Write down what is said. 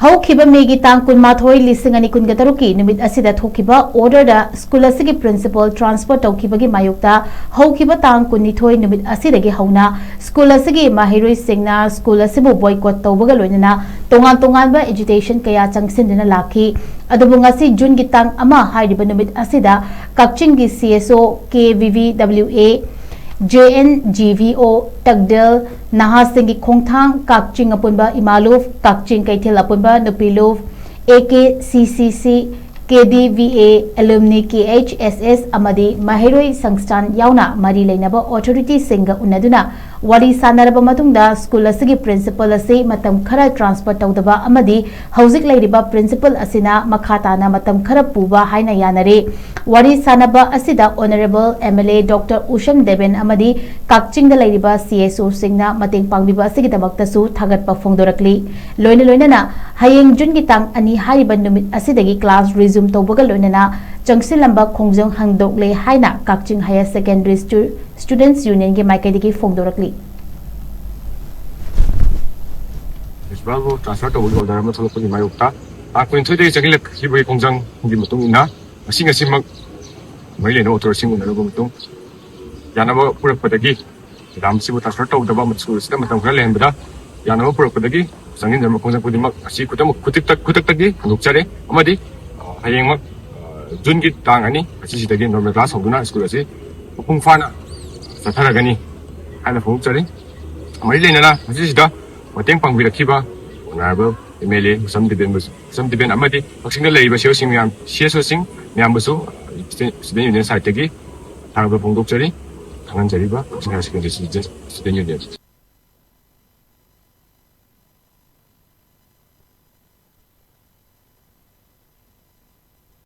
Haukiba Megi Tang Kunmathoi Lisingani Kungataruki, Numit Asida Tokiba, order the school asigi principal transport Tokibagi Mayukta, Haukiba Tang Kunitoi, Numit Asidagi Hauna, school asigi Mahiri Singna, school asibu boycott Toubaga Loinana, Tongan education Kaya Changsindina Laki, Adabungasi Jun Gitang Ama Haidiba Numit Asida, Kakching CSO, KVVWA, JNGVO Tagdel Nahasingi Khongjang Kakching Apunba Imaluf Kakching Kaitil Apunba Nupiluf AKCCC KDVA Alumni KHSS Amadi Mahiroi Sangstan Yauna Mari Lainaba Authority Singa Unaduna Wari Sanaraba Matungda School Asigi Principal Asi Matam Khara Transport Taudaba Amadi Hauzik Lairiba Principal Asina Makhatana Matam Khara Puba Haina Yanare Wari Sanaba Asida Honorable MLA Dr. Usham Deben Amadi Kakching the Lairiba CSO Singna Mating Pangbiba Sigitabaktasu Thagatpa Phongdorakle Loinana Hayeng Jun Gitang Ani Hariban Numit Asidagi class resume Toubaga Loinana Changshillamba Khongjang Handokle Haina Kakching Higher Secondary Students Union ke MAIKEIDAGI PHONGDORAKLE Isbago transfer to order dara mathalo puni mayokta akun thoi changilak hibai Khongjang gi matung ina asing asimak maile no author sing una logum tung yanaba purakpadagi ramsibu transfer to daba matsu sta matam khara lehbada yanaba purakpadagi sangin dama Khongjang pudimak asi kutam kutak handokchare amadi hayengmak jungi tangani asi sidagi normal class hoguna school asi pungfana sataragani ana phongchare maile nana asi sida mateng pangbirakhiba honorable MLA some deben amadi Kakchingda leiba sing myam CSO myam basu student union side tagi thangba phongdokchari thangan jariba Kakching Secondary Student Union